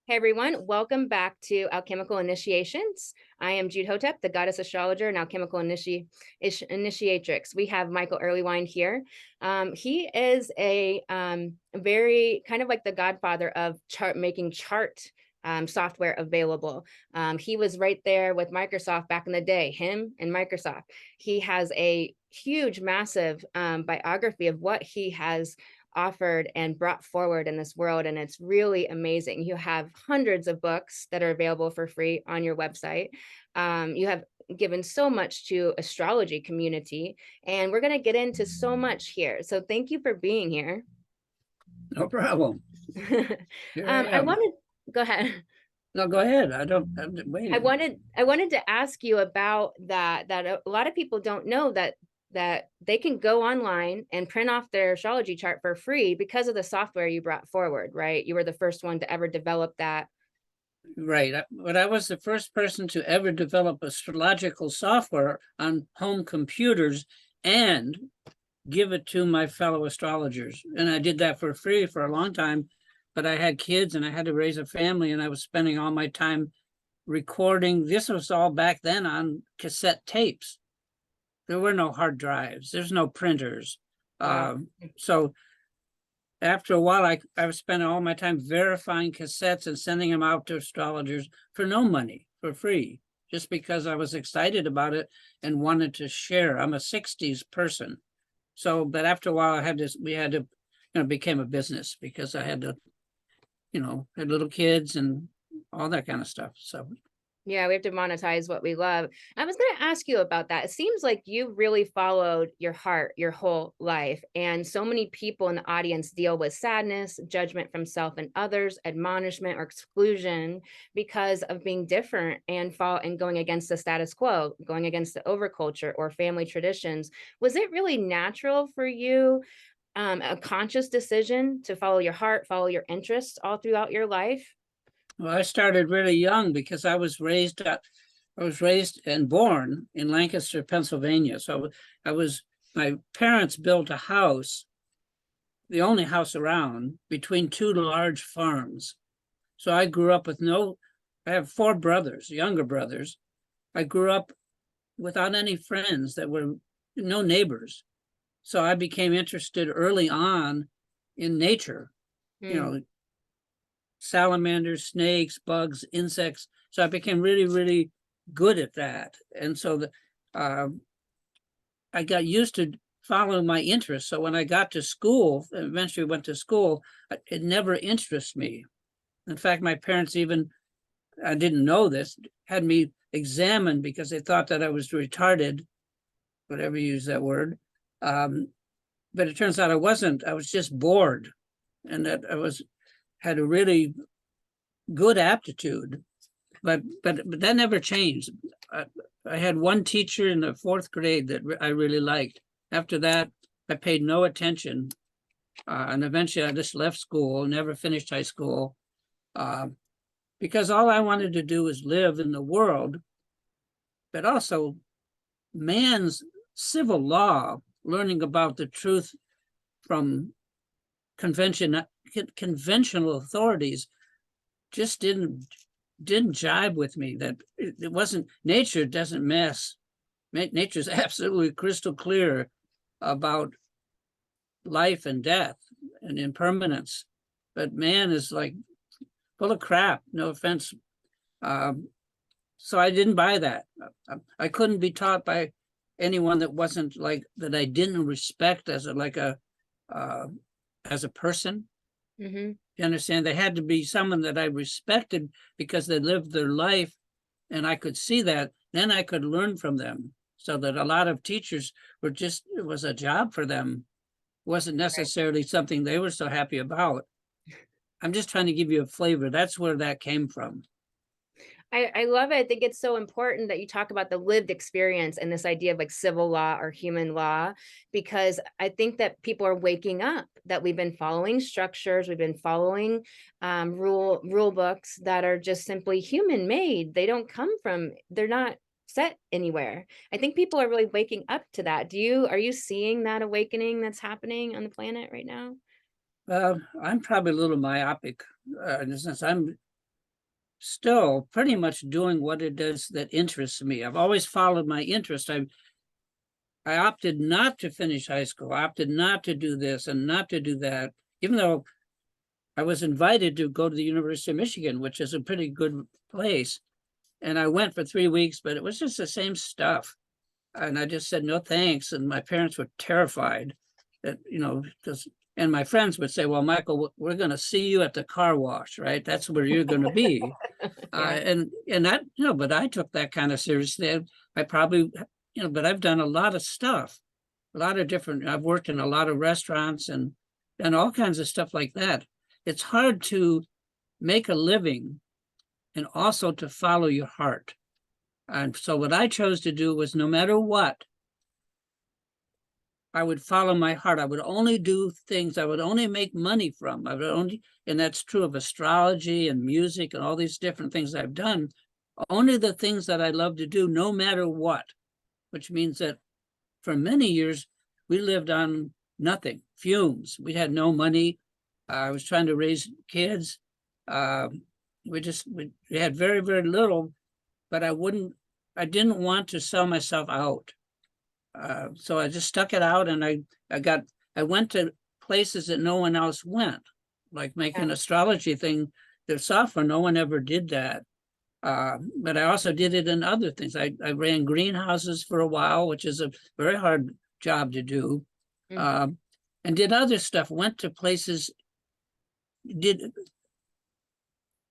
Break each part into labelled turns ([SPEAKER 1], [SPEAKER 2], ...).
[SPEAKER 1] Hey everyone, welcome back to Alchemical Initiations. I am Jude Hotep, the goddess astrologer and alchemical initiatrix. We have Michael Erlewine here. He is a very kind of like the godfather of making chart software available. He was right there with Microsoft back in the day, him and Microsoft. He has a huge, massive biography of what he has offered and brought forward in this world, and it's really amazing. You have hundreds of books that are available for free on your website. You have given so much to astrology community, and we're going to get into so much here, so thank you for being here.
[SPEAKER 2] No problem.
[SPEAKER 1] I wanted go ahead.
[SPEAKER 2] No, go ahead. I'm waiting.
[SPEAKER 1] I wanted to ask you about that a lot of people don't know that they can go online and print off their astrology chart for free because of the software you brought forward, right? You were the first one to ever develop that.
[SPEAKER 2] Right. But I was the first person to ever develop astrological software on home computers and give it to my fellow astrologers. And I did that for free for a long time, but I had kids and I had to raise a family, and I was spending all my time recording. This was all back then on cassette tapes. There were no hard drives. There's no printers.
[SPEAKER 1] Wow.
[SPEAKER 2] So after a while, I was spending all my time verifying cassettes and sending them out to astrologers for no money, for free, just because I was excited about it and wanted to share. I'm a 60s person. So, but after a while, we had to, became a business because I had to, had little kids and all that kind of stuff. So
[SPEAKER 1] Yeah, we have to monetize what we love. I was going to ask you about that. It seems like you really followed your heart your whole life. And so many people in the audience deal with sadness, judgment from self and others, admonishment or exclusion because of being different and going against the status quo, going against the overculture or family traditions. Was it really natural for you, a conscious decision to follow your heart, follow your interests all throughout your life?
[SPEAKER 2] well, I started really young because I was raised and born in Lancaster, Pennsylvania. So my parents built a house, the only house around, between two large farms. So I grew up with I have four brothers, younger brothers. I grew up without any friends, that were no neighbors. So I became interested early on in nature, salamanders, snakes, bugs, insects. So I became really, really good at that. And so I got used to following my interests. So when I got to school, eventually went to school, it never interested me. In fact, my parents even, I didn't know this, had me examined because they thought that I was retarded, whatever you use that word. But it turns out I wasn't. I was just bored, and that had a really good aptitude, but that never changed. I had one teacher in the fourth grade that I really liked. After that, I paid no attention, and eventually I just left school, never finished high school, because all I wanted to do was live in the world, but also man's civil law, learning about the truth from conventional authorities just didn't jibe with me. That it wasn't, nature doesn't mess. Nature's absolutely crystal clear about life and death and impermanence, but man is like full of crap, no offense. So I didn't buy that. I couldn't be taught by anyone that wasn't like, that I didn't respect as a person.
[SPEAKER 1] Mm-hmm.
[SPEAKER 2] You understand? They had to be someone that I respected because they lived their life, and I could see that. Then I could learn from them. So that a lot of teachers were just, it was a job for them. It wasn't necessarily something they were so happy about. I'm just trying to give you a flavor. That's where that came from.
[SPEAKER 1] I love it. I think it's so important that you talk about the lived experience and this idea of like civil law or human law, because I think that people are waking up, that we've been following structures, we've been following rule books that are just simply human made. They're not set anywhere. I think people are really waking up to that. Are you seeing that awakening that's happening on the planet right now?
[SPEAKER 2] I'm probably a little myopic in the sense still pretty much doing what it is that interests me. I've always followed my interest. I opted not to finish high school, I opted not to do this and not to do that, even though I was invited to go to the University of Michigan, which is a pretty good place. And I went for 3 weeks, but it was just the same stuff. And I just said, no, thanks. And my parents were terrified that, because, and my friends would say, well, Michael, we're going to see you at the car wash, right? That's where you're going to be. And that, but I took that kind of seriously. I probably, but I've done a lot of stuff, a lot of different, I've worked in a lot of restaurants and all kinds of stuff like that. It's hard to make a living and also to follow your heart. And so what I chose to do was, no matter what, I would follow my heart. I would only do things I would only make money from. I would only, and that's true of astrology and music and all these different things I've done. Only the things that I love to do, no matter what, which means that for many years, we lived on nothing, fumes. We had no money. I was trying to raise kids. We had very, very little, but I didn't want to sell myself out. So I just stuck it out, and I went to places that no one else went, like making an astrology thing, the software, no one ever did that. But I also did it in other things. I ran greenhouses for a while, which is a very hard job to do, and did other stuff, went to places,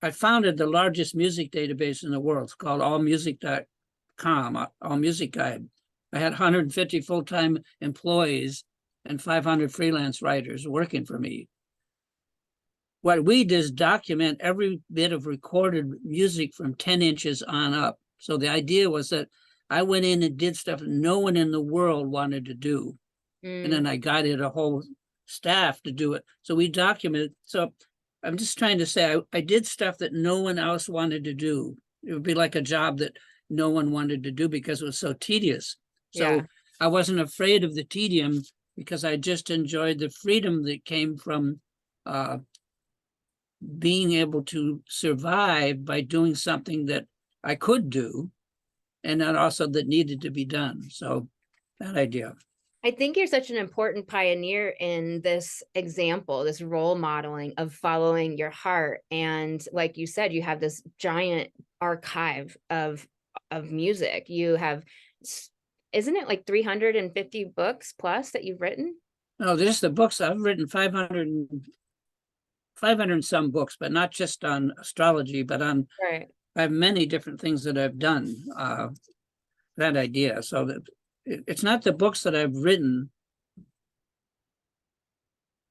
[SPEAKER 2] I founded the largest music database in the world. It's called allmusic.com, All Music Guide. I had 150 full-time employees and 500 freelance writers working for me. What we did is document every bit of recorded music from 10 inches on up. So the idea was that I went in and did stuff no one in the world wanted to do. And then I guided a whole staff to do it. So we documented. So I'm just trying to say, I did stuff that no one else wanted to do. It would be like a job that no one wanted to do because it was so tedious. So I wasn't afraid of the tedium because I just enjoyed the freedom that came from being able to survive by doing something that I could do and that also that needed to be done. So that idea.
[SPEAKER 1] I think you're such an important pioneer in this example, this role modeling of following your heart. And like you said, you have this giant archive of music. You have, isn't it like 350 books plus that you've written?
[SPEAKER 2] No, just the books. I've written 500 and some books, but not just on astrology, but on, I have many different things that I've done, that idea. So that it's not the books that I've written.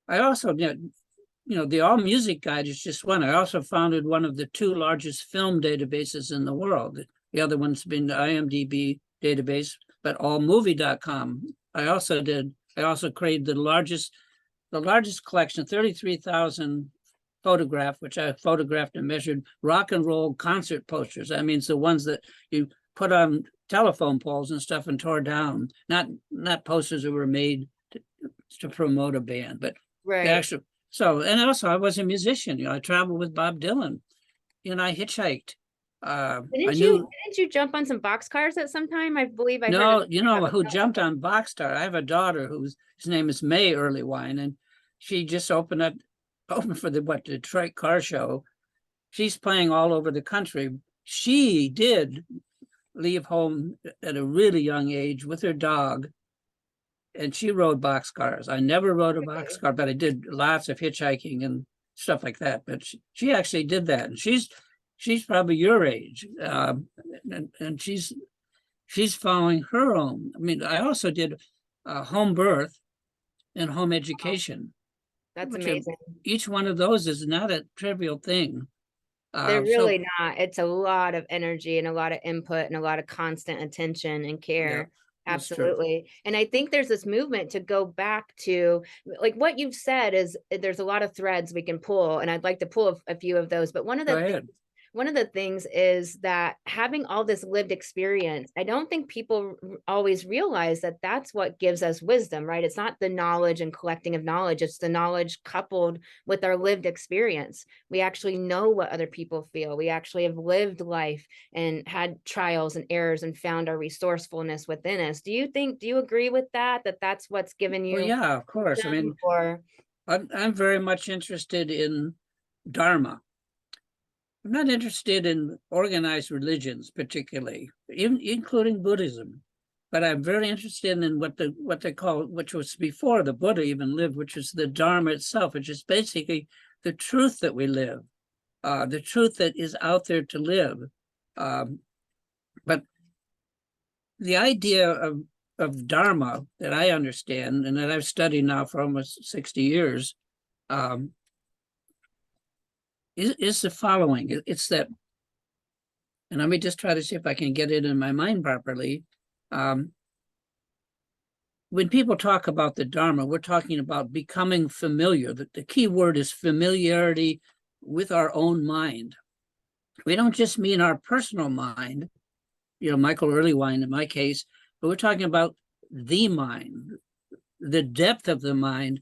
[SPEAKER 2] I also, the All Music Guide is just one. I also founded one of the 2 largest film databases in the world. The other one's been the IMDb database, but allmovie.com. I also created the largest collection, 33,000 photograph, which I photographed and measured rock and roll concert posters. That means the ones that you put on telephone poles and stuff and tore down, not posters that were made to promote a band, but the actual. So, and also I was a musician. I traveled with Bob Dylan. I hitchhiked.
[SPEAKER 1] Didn't you jump on some boxcars at some time? I believe I
[SPEAKER 2] No,
[SPEAKER 1] heard
[SPEAKER 2] who jumped on Boxstar? I have a daughter his name is Michael Erlewine, and she just opened for the Detroit Car Show. She's playing all over the country. She did leave home at a really young age with her dog, and she rode boxcars. I never rode a boxcar, but I did lots of hitchhiking and stuff like that. But she actually did that, and she's probably your age, and she's following her own. I mean, I also did home birth and home education.
[SPEAKER 1] That's amazing.
[SPEAKER 2] Each one of those is not a trivial thing.
[SPEAKER 1] They're really not. It's a lot of energy and a lot of input and a lot of constant attention and care. Yeah, absolutely. And I think there's this movement to go back to, like what you've said is there's a lot of threads we can pull, and I'd like to pull a few of those. But one of the things one of the things is that having all this lived experience, I don't think people always realize that that's what gives us wisdom, right? It's not the knowledge and collecting of knowledge, it's the knowledge coupled with our lived experience. We actually know what other people feel. We actually have lived life and had trials and errors and found our resourcefulness within us. Do you agree with that, that that's what's given
[SPEAKER 2] Well,
[SPEAKER 1] you
[SPEAKER 2] yeah, of course. I
[SPEAKER 1] wisdom?
[SPEAKER 2] mean,
[SPEAKER 1] Or
[SPEAKER 2] I'm very much interested in Dharma. I'm not interested in organized religions particularly, even including Buddhism, but I'm very interested in what they call, which was before the Buddha even lived, which is the Dharma itself, which is basically the truth that we live, the truth that is out there to live. Um, but the idea of Dharma that I understand and that I've studied now for almost 60 years is the following. It's that, and let me just try to see if I can get it in my mind properly. When people talk about the Dharma, we're talking about becoming familiar. The key word is familiarity with our own mind. We don't just mean our personal mind, Michael Erlewine in my case, but we're talking about the mind, the depth of the mind.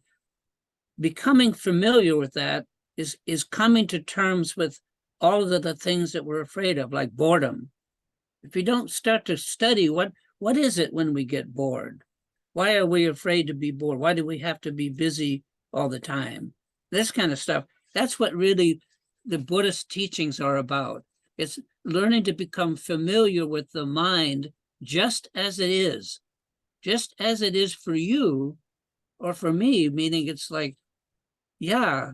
[SPEAKER 2] Becoming familiar with that is coming to terms with all of the things that we're afraid of, like boredom. If you don't start to study what is it when we get bored? Why are we afraid to be bored? Why do we have to be busy all the time? This kind of stuff. That's what really the Buddhist teachings are about. It's learning to become familiar with the mind just as it is for you or for me, meaning it's like, yeah,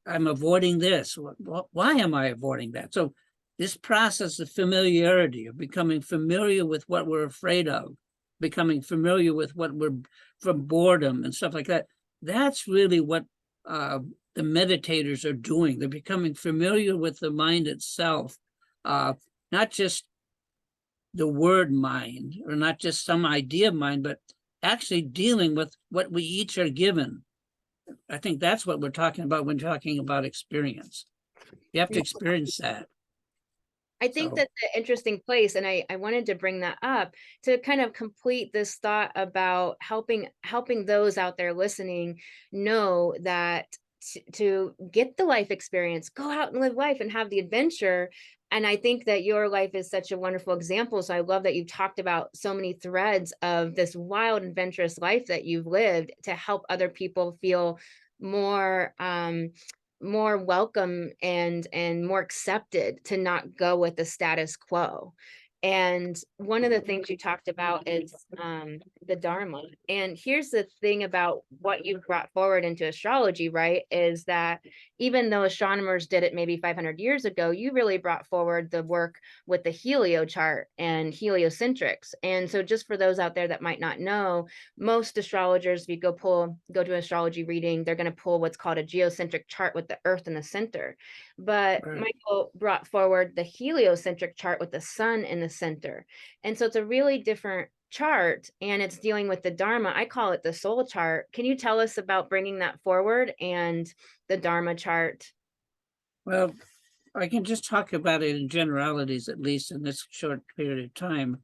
[SPEAKER 2] I'm avoiding this. Why am I avoiding that? So this process of familiarity, of becoming familiar with what we're afraid of, becoming familiar with what we're from boredom and stuff like that, that's really what the meditators are doing. They're becoming familiar with the mind itself, not just the word mind or not just some idea of mind, but actually dealing with what we each are given. I think that's what we're talking about when talking about experience. You have to experience that.
[SPEAKER 1] I think that's an interesting place, and I wanted to bring that up to kind of complete this thought about helping those out there listening know that to get the life experience, go out and live life and have the adventure. And I think that your life is such a wonderful example. So I love that you talked about so many threads of this wild, adventurous life that you've lived to help other people feel more more welcome and more accepted to not go with the status quo. And one of the things you talked about is the Dharma. And here's the thing about what you brought forward into astrology, right? Is that even though astronomers did it maybe 500 years ago, you really brought forward the work with the helio chart and heliocentrics. And so just for those out there that might not know, most astrologers, if you go to an astrology reading, they're going to pull what's called a geocentric chart with the earth in the center. But
[SPEAKER 2] Right.
[SPEAKER 1] Michael brought forward the heliocentric chart with the sun in the center. And so it's a really different chart, and it's dealing with the Dharma. I call it the soul chart. Can you tell us about bringing that forward and the Dharma chart?
[SPEAKER 2] Well, I can just talk about it in generalities, at least in this short period of time.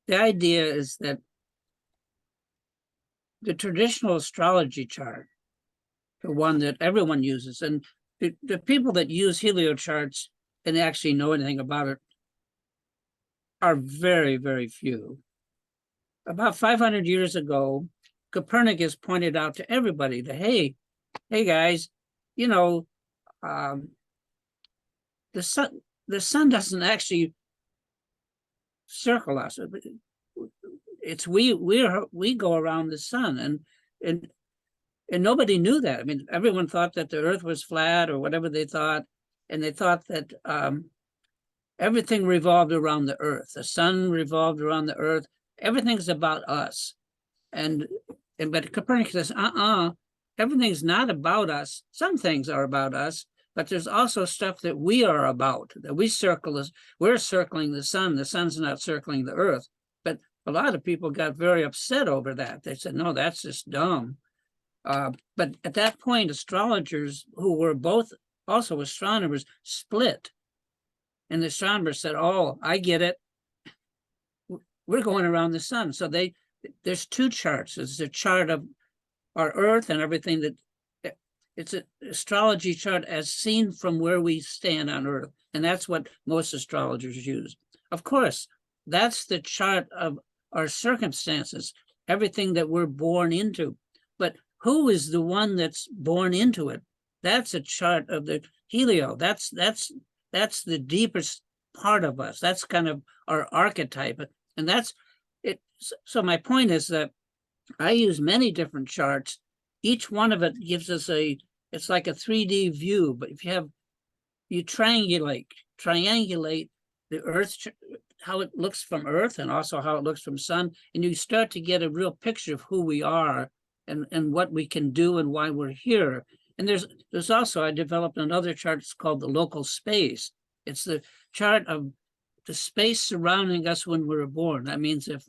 [SPEAKER 2] The idea is that the traditional astrology chart, the one that everyone uses, and the people that use helio charts and actually know anything about it are very, very few. About 500 years ago, Copernicus pointed out to everybody that, hey guys, you know, um, the sun doesn't actually circle us. It's we go around the sun, and nobody knew that. I mean, everyone thought that the Earth was flat or whatever they thought, and they thought that everything revolved around the Earth. The sun revolved around the Earth. Everything's about us, and but Copernicus says, everything's not about us. Some things are about us, but there's also stuff that we are about, that we circle. We're circling the sun. The sun's not circling the Earth. But a lot of people got very upset over that. They said, no, that's just dumb. But at that point, astrologers who were both also astronomers split. And the astronomer said, oh, I get it. We're going around the sun. So there's two charts. There's a chart of our Earth and everything that it's an astrology chart as seen from where we stand on Earth. And that's what most astrologers use. Of course, that's the chart of our circumstances, everything that we're born into. But who is the one that's born into it? That's a chart of the helio. That's the deepest part of us. That's kind of our archetype. And that's it. So my point is that I use many different charts. Each one of it gives us it's like a 3D view, but if you triangulate the Earth, how it looks from Earth and also how it looks from sun, and you start to get a real picture of who we are and what we can do and why we're here. And there's also, I developed another chart, it's called the local space. It's the chart of the space surrounding us when we were born. That means if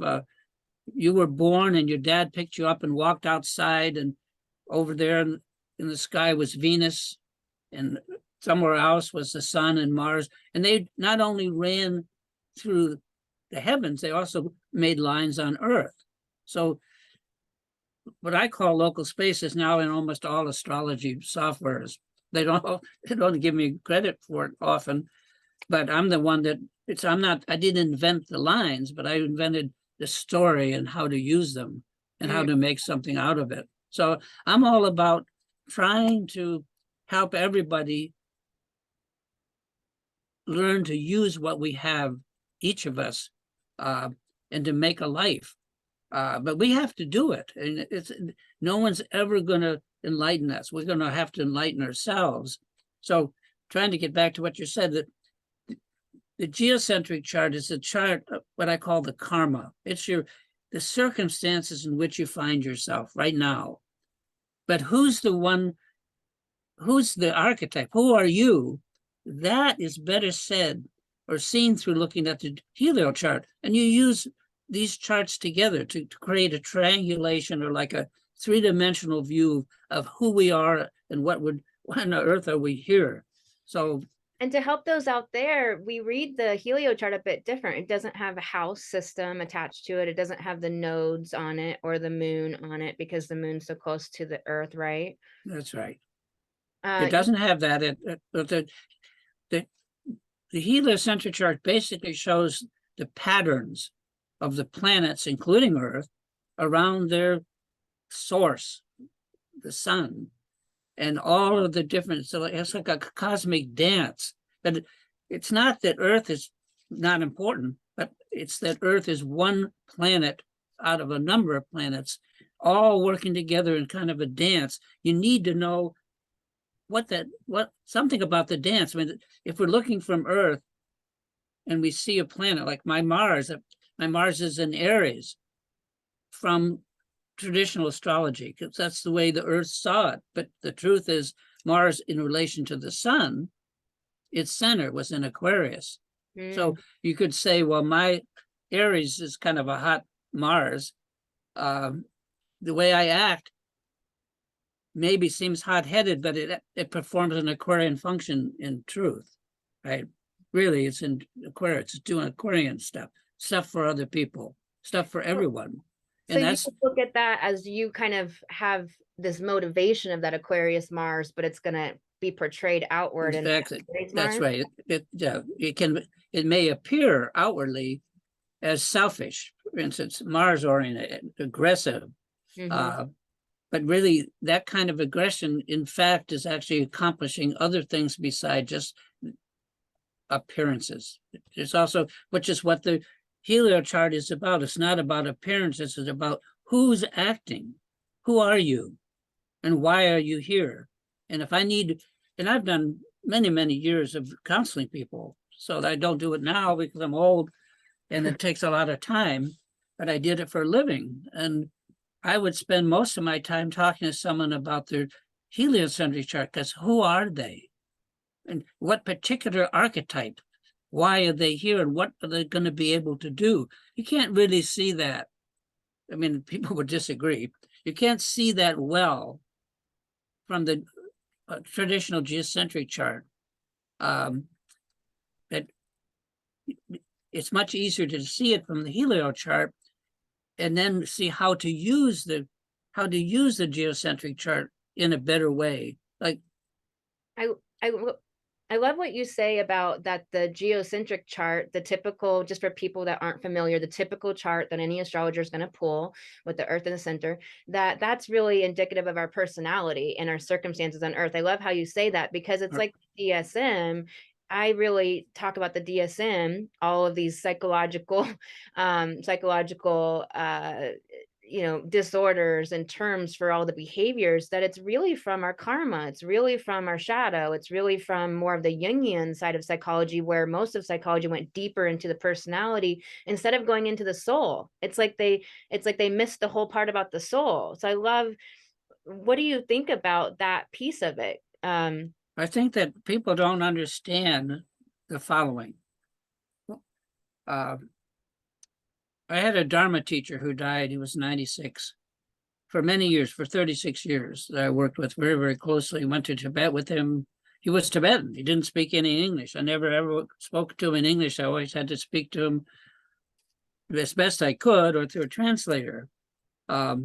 [SPEAKER 2] you were born and your dad picked you up and walked outside, and over there in the sky was Venus, and somewhere else was the sun and Mars. And they not only ran through the heavens, they also made lines on Earth. So what I call local space is now in almost all astrology softwares. They don't give me credit for it often, but I'm the one that I didn't invent the lines, but I invented the story and how to use them and how to make something out of it. So I'm all about trying to help everybody learn to use what we have, each of us, and to make a life. But we have to do it. And no one's ever going to enlighten us. We're going to have to enlighten ourselves. So trying to get back to what you said, that the geocentric chart is a chart of what I call the karma. It's the circumstances in which you find yourself right now. But who's the archetype? Who are you? That is better said or seen through looking at the helio chart. And you use these charts together to create a triangulation or like a three-dimensional view of who we are and why on earth are we here. So,
[SPEAKER 1] and to help those out there, we read the helio chart a bit different. It doesn't have a house system attached to it. It doesn't have the nodes on it or the moon on it because the moon's so close to the earth, right?
[SPEAKER 2] That's right. It doesn't have that. The heliocentric chart basically shows the patterns of the planets, including Earth, around their source, the sun, and all of the different, so it's like a cosmic dance. But it's not that Earth is not important, but it's that Earth is one planet out of a number of planets, all working together in kind of a dance. You need to know something about the dance. I mean, if we're looking from Earth and we see a planet like my Mars is in Aries from traditional astrology, because that's the way the Earth saw it. But the truth is, Mars in relation to the sun, its center was in Aquarius. So you could say, well, my Aries is kind of a hot Mars. The way I act maybe seems hot-headed, but it performs an Aquarian function in truth, right? Really, it's in Aquarius. It's doing Aquarian stuff for other people, stuff for everyone.
[SPEAKER 1] So you could look at that as you kind of have this motivation of that Aquarius Mars, but it's going to be portrayed outward.
[SPEAKER 2] Exactly. That's right. It may appear outwardly as selfish, for instance, Mars oriented, aggressive. But really, that kind of aggression, in fact, is actually accomplishing other things beside just appearances. There's also, which is what the helio chart is about. It's not about appearances. It's about who's acting. Who are you? And why are you here? And if I need, and I've done many, many years of counseling people, so I don't do it now because I'm old and it takes a lot of time, but I did it for a living. And I would spend most of my time talking to someone about their heliocentric chart, because who are they? And what particular archetype? Why are they here? And what are they going to be able to do? You can't really see that. I mean, people would disagree. You can't see that well from the traditional geocentric chart. That it's much easier to see it from the helio chart and then see how to use the geocentric chart in a better way. Like
[SPEAKER 1] I I I love what you say about that the geocentric chart, the typical, just for people that aren't familiar, the typical chart that any astrologer is going to pull with the earth in the center, that's really indicative of our personality and our circumstances on earth. I love how you say that because it's like DSM. I really talk about the DSM, all of these psychological disorders and terms for all the behaviors, that it's really from our karma, it's really from our shadow, it's really from more of the Jungian side of psychology, where most of psychology went deeper into the personality instead of going into the soul. It's like they missed the whole part about the soul. So I love, what do you think about that piece of it?
[SPEAKER 2] I think that people don't understand the following. I had a Dharma teacher who died. He was 96. For many years, for 36 years, that I worked with very, very closely. Went to Tibet with him. He was Tibetan. He didn't speak any English. I never ever spoke to him in English. I always had to speak to him as best I could or through a translator. But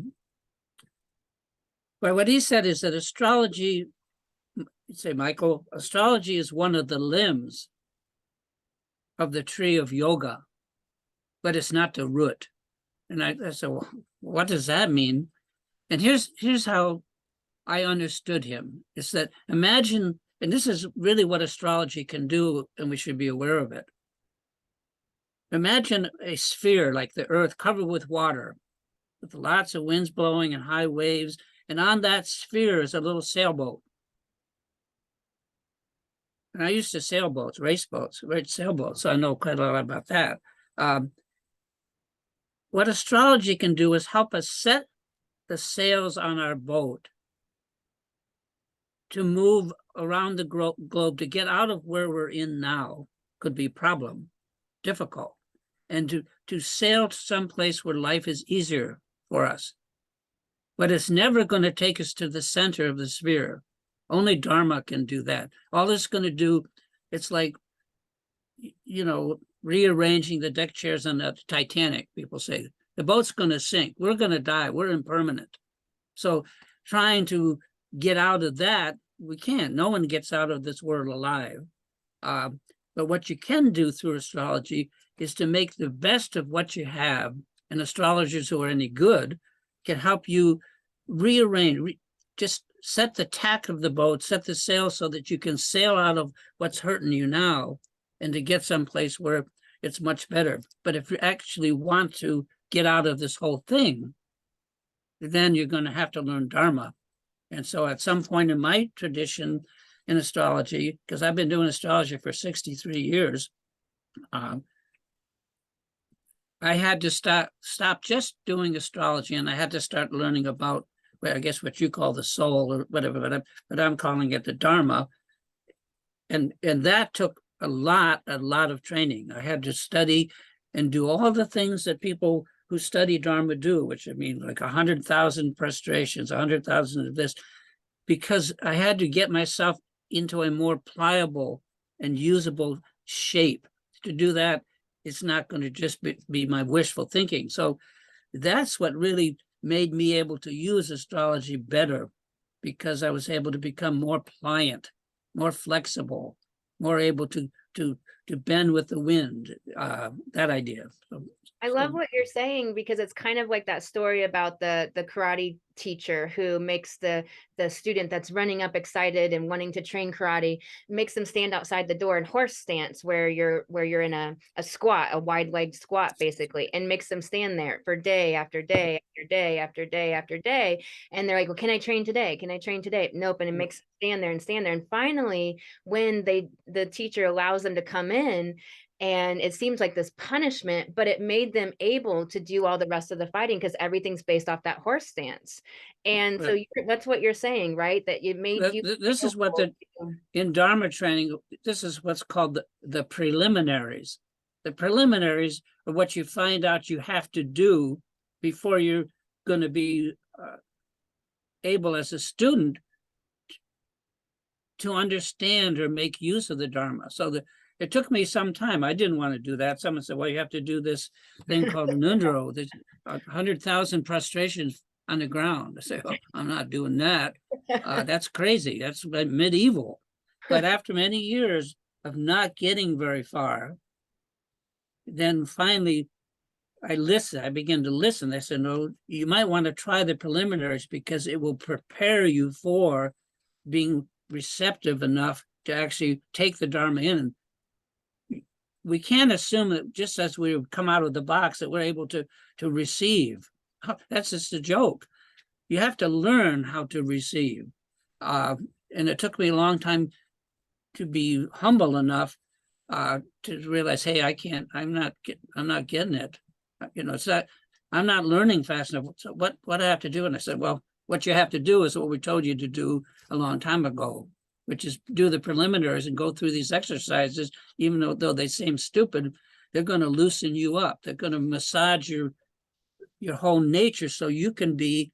[SPEAKER 2] what he said is that astrology, you'd say, Michael, astrology is one of the limbs of the tree of yoga, but it's not the root. And I said, well, what does that mean? And here's how I understood him. It's that, imagine, and this is really what astrology can do, and we should be aware of it. Imagine a sphere like the earth covered with water, with lots of winds blowing and high waves, and on that sphere is a little sailboat. And I used to sail boats, race boats, sailboats, so I know quite a lot about that. What astrology can do is help us set the sails on our boat to move around the globe, to get out of where we're in now, could be difficult, and to sail to some place where life is easier for us. But it's never going to take us to the center of the sphere. Only Dharma can do that. All it's going to do, it's like, rearranging the deck chairs on the Titanic. People say the boat's going to sink. We're going to die. We're impermanent. So trying to get out of that, we can't. No one gets out of this world alive. But what you can do through astrology is to make the best of what you have. And astrologers who are any good can help you rearrange, just set the tack of the boat, set the sail so that you can sail out of what's hurting you now and to get someplace where it's much better. But if you actually want to get out of this whole thing, then you're going to have to learn Dharma. And so at some point in my tradition in astrology, because I've been doing astrology for 63 years, I had to stop just doing astrology, and I had to start learning about, well, I guess what you call the soul or whatever, but I'm calling it the Dharma. And that took a lot of training. I had to study and do all the things that people who study Dharma do, which I mean, like 100,000 prostrations, 100,000 of this, because I had to get myself into a more pliable and usable shape. To do that, it's not going to just be my wishful thinking. So that's what really made me able to use astrology better, because I was able to become more pliant, more flexible, more able to bend with the wind, that idea.
[SPEAKER 1] I love what you're saying, because it's kind of like that story about the karate teacher who makes the student that's running up excited and wanting to train karate, makes them stand outside the door in horse stance, where you're in a squat, a wide leg squat basically, and makes them stand there for day after day after day after day after day. And they're like, well, can I train today? Can I train today? Nope. And it makes them stand there and stand there. And finally, when the teacher allows them to come in, and it seems like this punishment, but it made them able to do all the rest of the fighting, because everything's based off that horse stance. And so that's what you're saying, right? That it made you.
[SPEAKER 2] This is what in Dharma training, this is what's called the preliminaries. The preliminaries are what you find out you have to do before you're going to be able as a student to understand or make use of the Dharma. So it took me some time. I didn't want to do that. Someone said, well, you have to do this thing called Nundro. There's 100,000 prostrations on the ground. I say, oh, I'm not doing that. That's crazy. That's like medieval. But after many years of not getting very far, then finally I began to listen. They said, no, you might want to try the preliminaries because it will prepare you for being receptive enough to actually take the Dharma in. And we can't assume that just as we come out of the box that we're able to receive. That's just a joke. You have to learn how to receive. And it took me a long time to be humble enough to realize, hey, I'm not getting it. It's not, I'm not learning fast enough. So what I have to do? And I said, well, what you have to do is what we told you to do a long time ago, which is do the preliminaries and go through these exercises, even though they seem stupid, they're going to loosen you up. They're going to massage your whole nature so you can be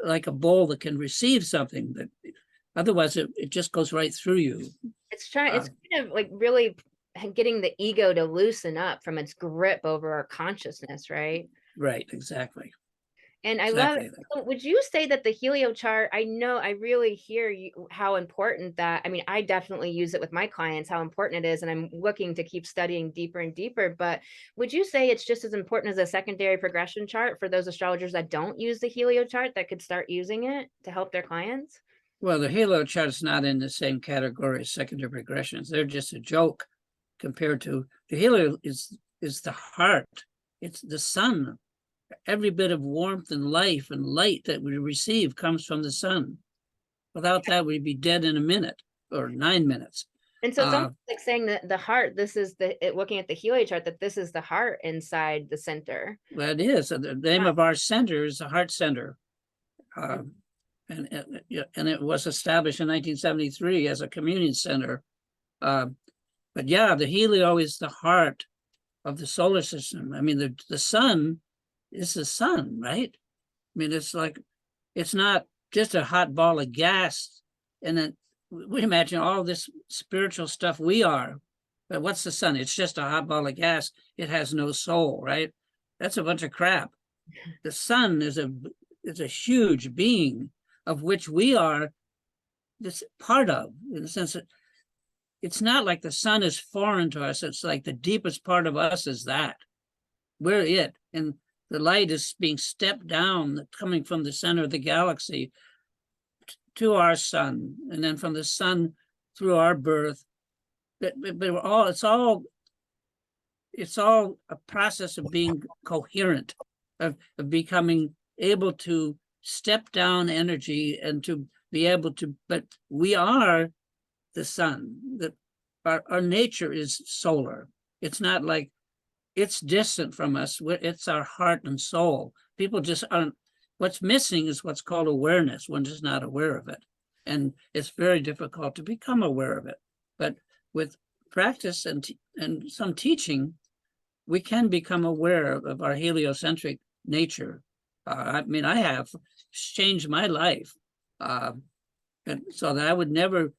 [SPEAKER 2] like a bowl that can receive something that otherwise it just goes right through you.
[SPEAKER 1] It's kind of like really getting the ego to loosen up from its grip over our consciousness, right?
[SPEAKER 2] Right, exactly.
[SPEAKER 1] And I love
[SPEAKER 2] Exactly.
[SPEAKER 1] it. So would you say that the helio chart, I know I really hear you how important that, I mean, I definitely use it with my clients, how important it is, and I'm looking to keep studying deeper and deeper, but would you say it's just as important as a secondary progression chart for those astrologers that don't use the helio chart that could start using it to help their clients?
[SPEAKER 2] Well, the Halo chart is not in the same category as secondary progressions. They're just a joke compared to the Halo is the heart. It's the sun. Every bit of warmth and life and light that we receive comes from the sun. Without that, we'd be dead in a minute or 9 minutes.
[SPEAKER 1] And so it's almost like saying that the heart, this is looking at the helio chart, that this is the heart inside the center.
[SPEAKER 2] That is. The name of our center is the heart center. And it was established in 1973 as a communion center. But yeah, the helio is the heart of the solar system. I mean, the sun is the sun, right? I mean, it's not just a hot ball of gas. And then we imagine all this spiritual stuff we are. But what's the sun? It's just a hot ball of gas. It has no soul, right? That's a bunch of crap. The sun is a huge being of which we are this part of, in the sense that it's not like the sun is foreign to us. It's like the deepest part of us is that. We're it. And the light is being stepped down, coming from the center of the galaxy to our sun, and then from the sun through our birth. But it's all a process of being coherent, of becoming able to step down energy and to be able to, but we are the sun. Our nature is solar. It's not like it's distant from us. It's our heart and soul. People just aren't, what's missing is what's called awareness. One is not aware of it. And it's very difficult to become aware of it. But with practice and some teaching, we can become aware of our heliocentric nature. I mean, I have changed my life. And so that I would never,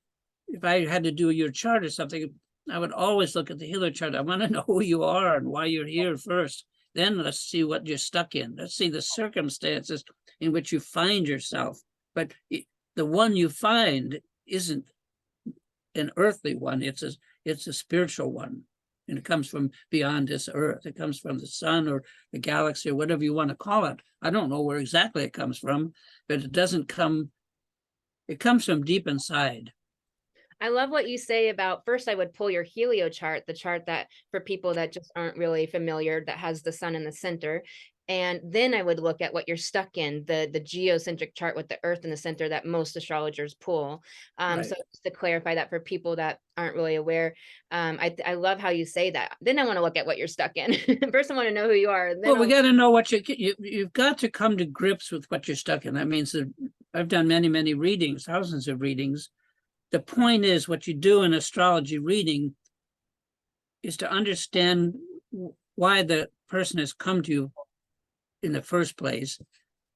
[SPEAKER 2] if I had to do your chart or something, I would always look at the helio chart. I want to know who you are and why you're here first. Then let's see what you're stuck in. Let's see the circumstances in which you find yourself. But the one you find isn't an earthly one. It's a spiritual one. And it comes from beyond this earth. It comes from the sun or the galaxy or whatever you want to call it. I don't know where exactly it comes from, but it doesn't come, it comes from deep inside.
[SPEAKER 1] I love what you say about, first I would pull your helio chart, the chart that for people that just aren't really familiar, that has the sun in the center. And then I would look at what you're stuck in, the geocentric chart with the earth in the center that most astrologers pull.
[SPEAKER 2] Right.
[SPEAKER 1] So just to clarify that for people that aren't really aware, I love how you say that. Then I want to look at what you're stuck in. First I want to know who you are. And then
[SPEAKER 2] well, we got to know what you've got to come to grips with what you're stuck in. That means that I've done many readings, thousands of readings. The point is, what you do in astrology reading is to understand why the person has come to you in the first place.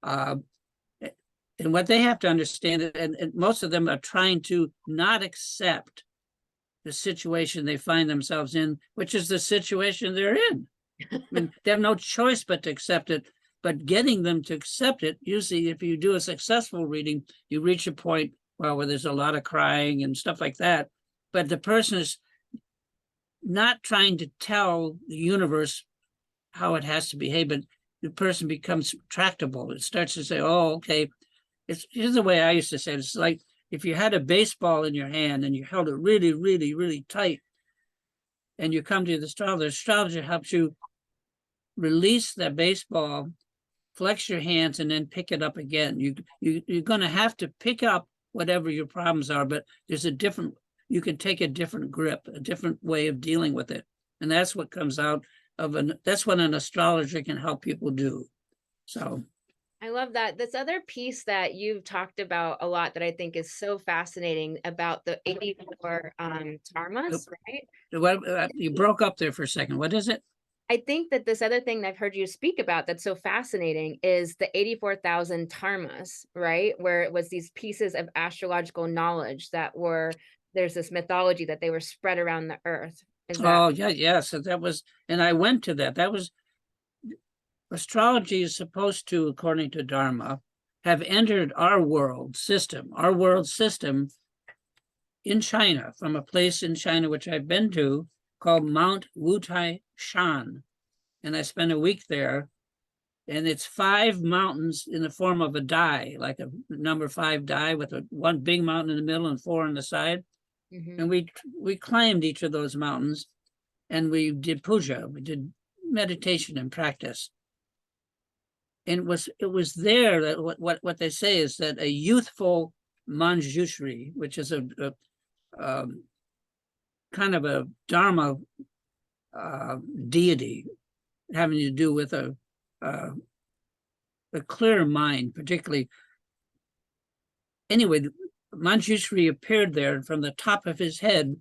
[SPEAKER 2] And what they have to understand, and most of them are trying to not accept the situation they find themselves in, which is the situation they're in. I mean, they have no choice but to accept it. But getting them to accept it, usually if you do a successful reading, you reach a point, well, where there's a lot of crying and stuff like that. But the person is not trying to tell the universe how it has to behave, but the person becomes tractable. It starts to say, oh, okay. Here's the way I used to say it. It's like if you had a baseball in your hand and you held it really, really, really tight, and you come to the astrologer helps you release that baseball, flex your hands, and then pick it up again. You're going to have to pick up whatever your problems are, but there's you can take a different grip, a different way of dealing with it. And that's what comes out of that's what an astrologer can help people do. So
[SPEAKER 1] I love that. This other piece that you've talked about a lot that I think is so fascinating about the 84 dharmas, right?
[SPEAKER 2] You broke up there for a second. What is it?
[SPEAKER 1] I think that this other thing that I've heard you speak about that's so fascinating is the 84,000 dharmas, right? Where it was these pieces of astrological knowledge that there's this mythology that they were spread around the earth.
[SPEAKER 2] Oh, yeah. So that was, and I went to that. That was, astrology is supposed to, according to Dharma, have entered our world system in China, from a place in China which I've been to called Mount Wutai Shan. And I spent a week there, and it's 5 mountains in the form of a die, like a number 5 die with one big mountain in the middle and 4 on the side. Mm-hmm. And we climbed each of those mountains, and we did puja, we did meditation and practice. And it was there that what they say is that a youthful Manjushri, which is a kind of a Dharma deity having to do with a clear mind, particularly. Anyway, Manjushri appeared there, and from the top of his head,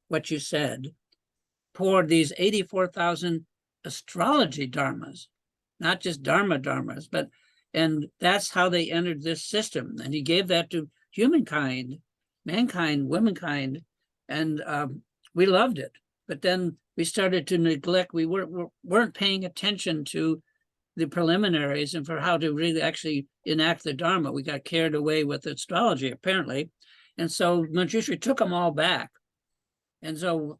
[SPEAKER 2] what you said, poured these 84,000 astrology dharmas, not just dharmas, and that's how they entered this system. And he gave that to humankind, mankind, womankind, and we loved it. But then we started to neglect, we weren't paying attention to the preliminaries and for how to really actually enact the Dharma. We got carried away with astrology, apparently. And so Manjushri took them all back. And so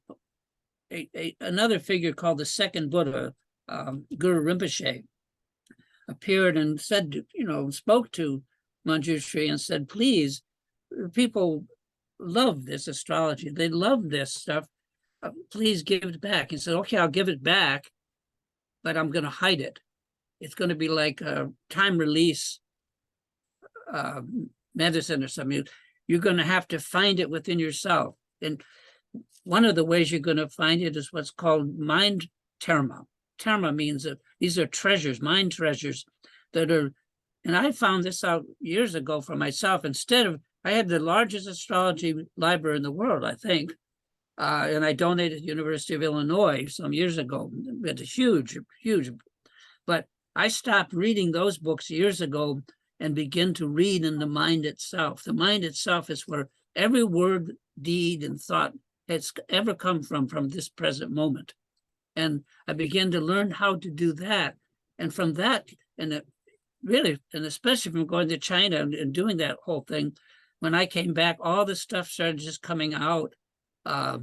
[SPEAKER 2] another figure called the second Buddha, Guru Rinpoche, appeared and said, spoke to Manjushri and said, please, people love this astrology. They love this stuff. Please give it back. He said, okay, I'll give it back, but I'm going to hide it. It's going to be like a time release medicine or something. You're going to have to find it within yourself. And one of the ways you're going to find it is what's called mind terma. Terma means that these are treasures, mind treasures that are, and I found this out years ago for myself. I had the largest astrology library in the world, I think, and I donated to the University of Illinois some years ago. It's huge, but I stopped reading those books years ago and began to read in the mind itself. The mind itself is where every word, deed, and thought has ever come from this present moment. And I began to learn how to do that. And from that, and especially from going to China and doing that whole thing, when I came back, all this stuff started just coming out of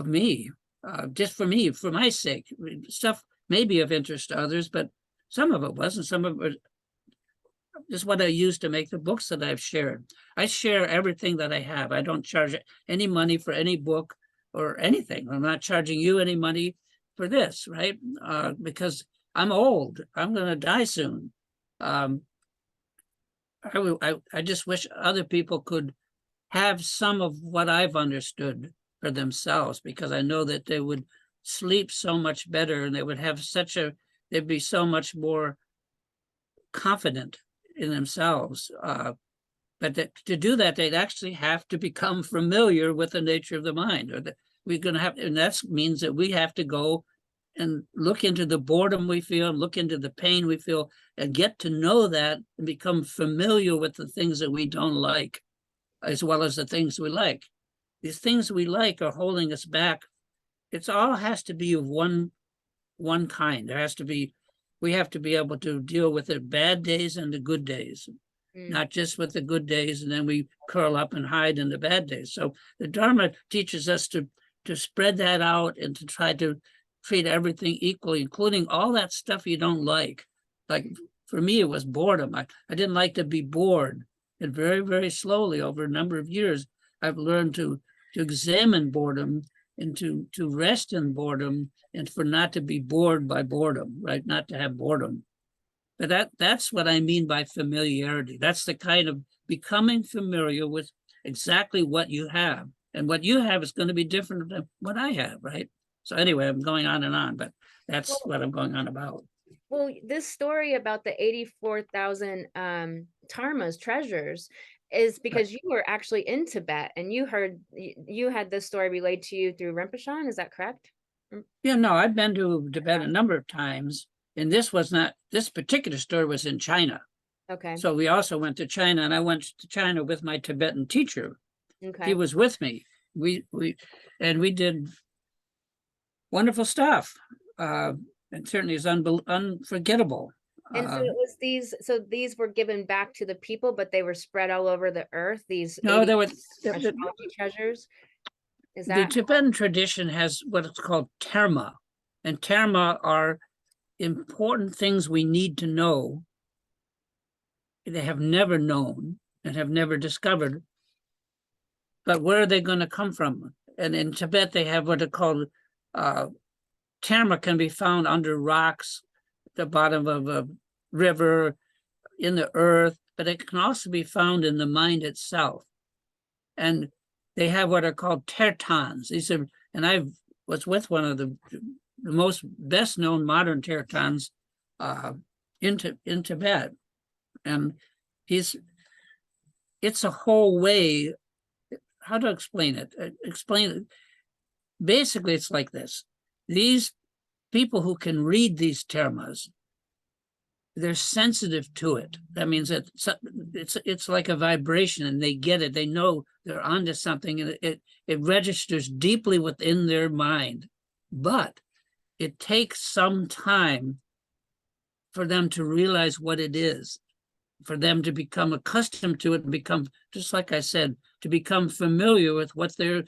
[SPEAKER 2] me, just for me, for my sake. Stuff may be of interest to others, but some of it wasn't. Some of it is what I use to make the books that I've shared. I share everything that I have. I don't charge any money for any book or anything. I'm not charging you any money for this, right? Because I'm old. I'm going to die soon. I just wish other people could have some of what I've understood for themselves, because I know that they would sleep so much better, and they would have they'd be so much more confident in themselves. But to do that, they'd actually have to become familiar with the nature of the mind. We're going to have, and that means that we have to go and look into the boredom we feel, look into the pain we feel, and get to know that and become familiar with the things that we don't like, as well as the things we like. these things we like are holding us back. It's all has to be of one kind. There has to be, we have to be able to deal with the bad days and the good days, not just with the good days, and then we curl up and hide in the bad days. So the Dharma teaches us to spread that out and to try to treat everything equally, including all that stuff you don't like. Like for me, it was boredom. I didn't like to be bored. And very, very slowly over a number of years, I've learned to examine boredom and to rest in boredom and for not to be bored by boredom, right? Not to have boredom. But that's what I mean by familiarity. That's the kind of becoming familiar with exactly what you have. And what you have is going to be different than what I have, right? So anyway, I'm going on, but that's what I'm going on about.
[SPEAKER 1] Well, this story about the 84,000 Tarmas treasures is because you were actually in Tibet and you had this story relayed to you through Rinpoche, is that correct?
[SPEAKER 2] Yeah, no, I've been to Tibet a number of times, and this particular story was in China.
[SPEAKER 1] Okay.
[SPEAKER 2] So we also went to China, and I went to China with my Tibetan teacher.
[SPEAKER 1] Okay.
[SPEAKER 2] He was with me. We did wonderful stuff. And certainly is unforgettable.
[SPEAKER 1] And so it was these were given back to the people, but they were spread all over the earth, these
[SPEAKER 2] No, there was
[SPEAKER 1] astrology treasures. Is
[SPEAKER 2] the
[SPEAKER 1] that
[SPEAKER 2] Tibetan tradition has what it's called terma, and terma are important things we need to know. They have never known and have never discovered. But where are they going to come from? And in Tibet, they have what are called terma can be found under rocks, the bottom of a river, in the earth, but it can also be found in the mind itself. And they have what are called tertans. These are, and I was with one of the most best known modern tertans in Tibet. And it's a whole way, how to explain it? Basically, it's like this. These people who can read these termas, they're sensitive to it. That means that it's like a vibration, and they get it. They know they're onto something, and it registers deeply within their mind. But it takes some time for them to realize what it is, for them to become accustomed to it and become, just like I said, to become familiar with what they're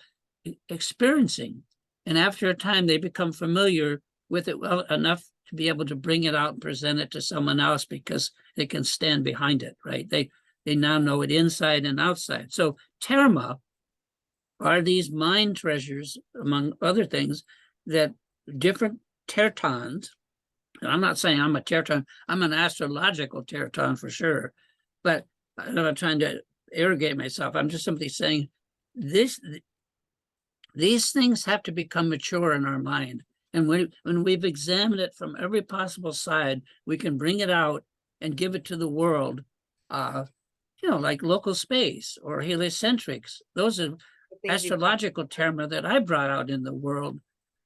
[SPEAKER 2] experiencing. And after a time, they become familiar with it well enough to be able to bring it out and present it to someone else because they can stand behind it, right? They now know it inside and outside. So terma are these mind treasures, among other things, that different tertans, and I'm not saying I'm a tertan, I'm an astrological tertan for sure, but I'm not trying to arrogate myself. I'm just simply saying these things have to become mature in our mind. And when we've examined it from every possible side, we can bring it out and give it to the world, like local space or heliocentrics. Those are astrological terma that I brought out in the world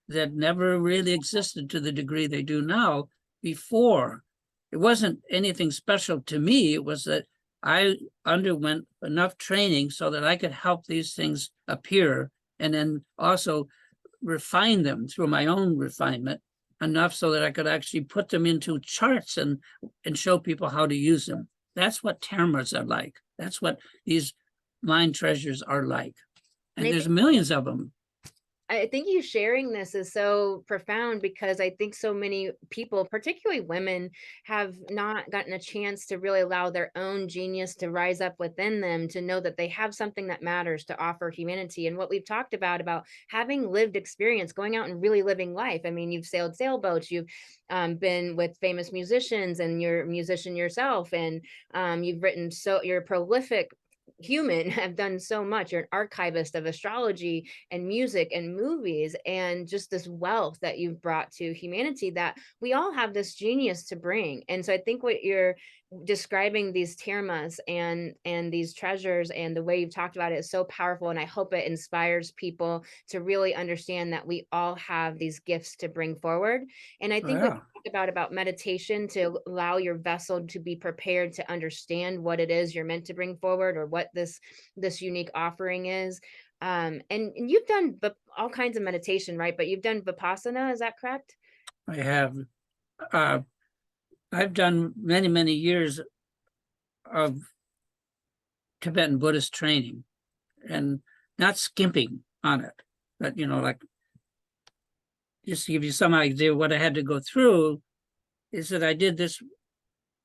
[SPEAKER 2] that never really existed to the degree they do now before. It wasn't anything special to me. It was that I underwent enough training so that I could help these things appear and then also refine them through my own refinement enough so that I could actually put them into charts and show people how to use them. That's what termas are like. That's what these mind treasures are like. And there's millions of them.
[SPEAKER 1] I think you sharing this is so profound because I think so many people, particularly women, have not gotten a chance to really allow their own genius to rise up within them, to know that they have something that matters to offer humanity. And what we've talked about having lived experience, going out and really living life. I mean, you've sailed sailboats, you've been with famous musicians, and you're a musician yourself, and you've written, so you're prolific human, have done so much. You're an archivist of astrology and music and movies, and just this wealth that you've brought to humanity, that we all have this genius to bring. And so I think what you're describing, these termas and these treasures, and the way you've talked about it, is so powerful. And I hope it inspires people to really understand that we all have these gifts to bring forward. And I think what you talked about meditation, to allow your vessel to be prepared to understand what it is you're meant to bring forward, or what this unique offering is. And you've done all kinds of meditation, right? But you've done Vipassana, is that correct?
[SPEAKER 2] I have, uh, I've done many, many years of Tibetan Buddhist training and not skimping on it, but, like, just to give you some idea what I had to go through is that I did this.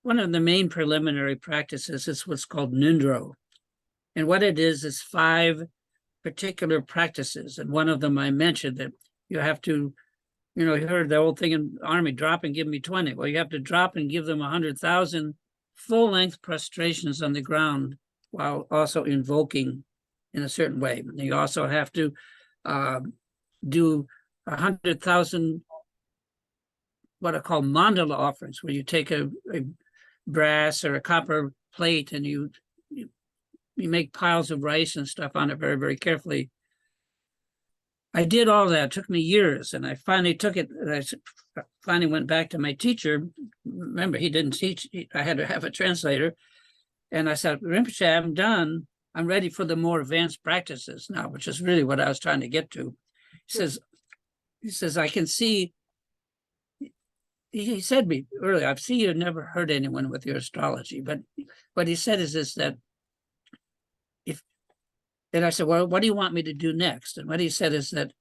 [SPEAKER 2] One of the main preliminary practices is what's called Nundro. And what it is 5 particular practices. And one of them I mentioned that you have to, you heard the old thing in the Army, drop and give me 20. Well, you have to drop and give them 100,000 full-length prostrations on the ground while also invoking in a certain way. And you also have to do 100,000 what I call mandala offerings, where you take a brass or a copper plate and you make piles of rice and stuff on it very, very carefully. I did all that. It took me years, and I finally took it. I finally went back to my teacher. Remember, he didn't teach. I had to have a translator. And I said, Rinpoche, I'm done. I'm ready for the more advanced practices now, which is really what I was trying to get to. He says, I can see. He said to me earlier, I've seen you never hurt anyone with your astrology. But what he said is this, that and I said, well, what do you want me to do next? And what he said is that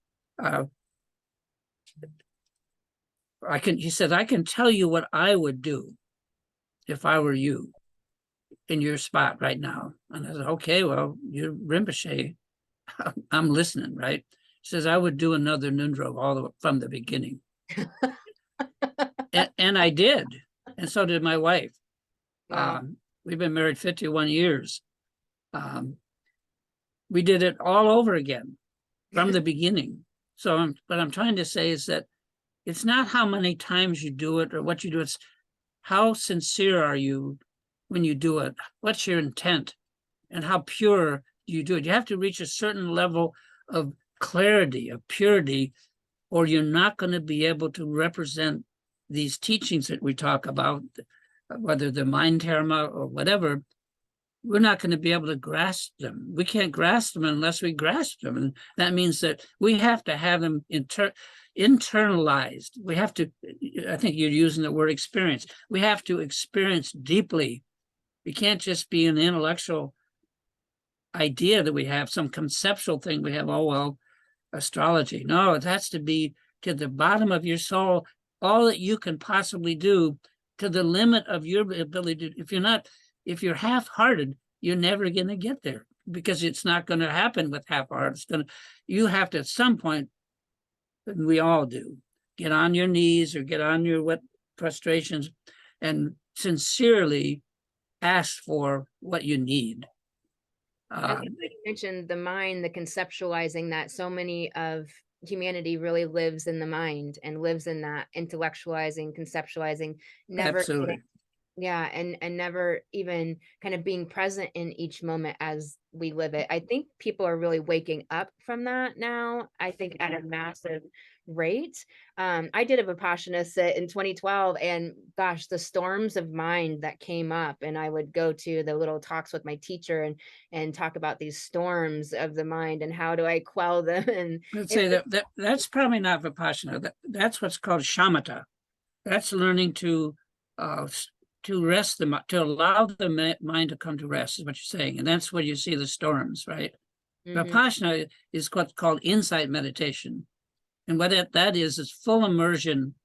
[SPEAKER 2] he said, I can tell you what I would do if I were you in your spot right now. And I said, okay, well, you're Rinpoche. I'm listening, right? He says, I would do another Nundro from the beginning. and I did. And so did my wife.
[SPEAKER 1] Wow.
[SPEAKER 2] We've been married 51 years. We did it all over again from the beginning. So what I'm trying to say is that it's not how many times you do it or what you do. It's how sincere are you when you do it? What's your intent? And how pure do you do it? You have to reach a certain level of clarity, of purity, or you're not going to be able to represent these teachings that we talk about, whether they're mind dharma or whatever. We're not going to be able to grasp them. We can't grasp them unless we grasp them. And that means that we have to have them internalized. We have to, I think you're using the word experience. We have to experience deeply. We can't just be an intellectual idea that we have, some conceptual thing we have, oh, well, astrology. No, it has to be to the bottom of your soul, all that you can possibly do to the limit of your ability. If you're half-hearted, you're never going to get there because it's not going to happen with half-hearted. You have to, at some point, and we all do, get on your knees or get on your frustrations and sincerely ask for what you need.
[SPEAKER 1] You mentioned the mind, the conceptualizing, that so many of humanity really lives in the mind and lives in that intellectualizing, conceptualizing, never
[SPEAKER 2] absolutely.
[SPEAKER 1] Yeah, and never even kind of being present in each moment as we live it. I think people are really waking up from that now, I think at a massive rate. I did a Vipassana sit in 2012, and gosh, the storms of mind that came up, and I would go to the little talks with my teacher and talk about these storms of the mind and how do I quell them. And
[SPEAKER 2] let's say that's probably not Vipassana. That's what's called shamatha. That's learning to rest to allow the mind to come to rest, is what you're saying. And that's where you see the storms, right? Vipassana is what's called insight meditation. And what that is full immersion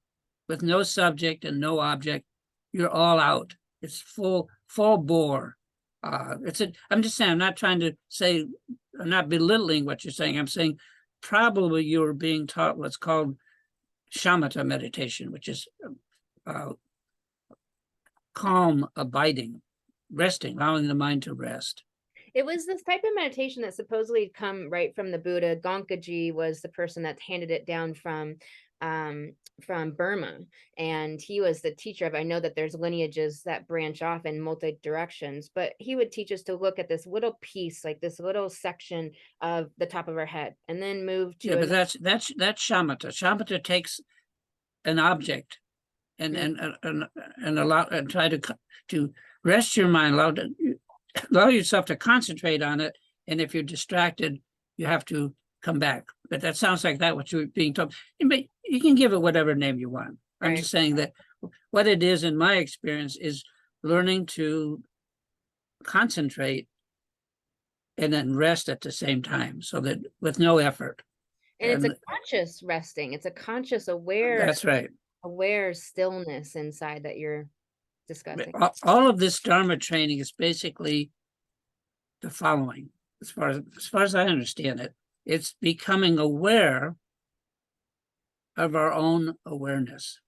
[SPEAKER 2] with no subject and no object. You're all out. It's full bore. I'm just saying, I'm not trying to say, I'm not belittling what you're saying. I'm saying probably you're being taught what's called shamatha meditation, which is calm, abiding, resting, allowing the mind to rest.
[SPEAKER 1] It was this type of meditation that supposedly come right from the Buddha. Gonkaji was the person that handed it down from Burma, and he was the teacher of. I know that there's lineages that branch off in multi directions, but he would teach us to look at this little piece, like this little section of the top of our head, and then move to.
[SPEAKER 2] Yeah, but that's shamatha. Shamatha takes an object and allow and try to rest your mind, allow yourself to concentrate on it. And if you're distracted, you have to come back. But that sounds like that what you're being told. You can give it whatever name you want. I'm
[SPEAKER 1] Right.
[SPEAKER 2] just saying that what it is in my experience is learning to concentrate and then rest at the same time, so that with no effort.
[SPEAKER 1] And it's a
[SPEAKER 2] And
[SPEAKER 1] conscious resting. It's a conscious
[SPEAKER 2] that's right.
[SPEAKER 1] aware stillness inside that you're discussing.
[SPEAKER 2] All of this Dharma training is basically the following, as far as I understand it. It's becoming aware of our own awareness.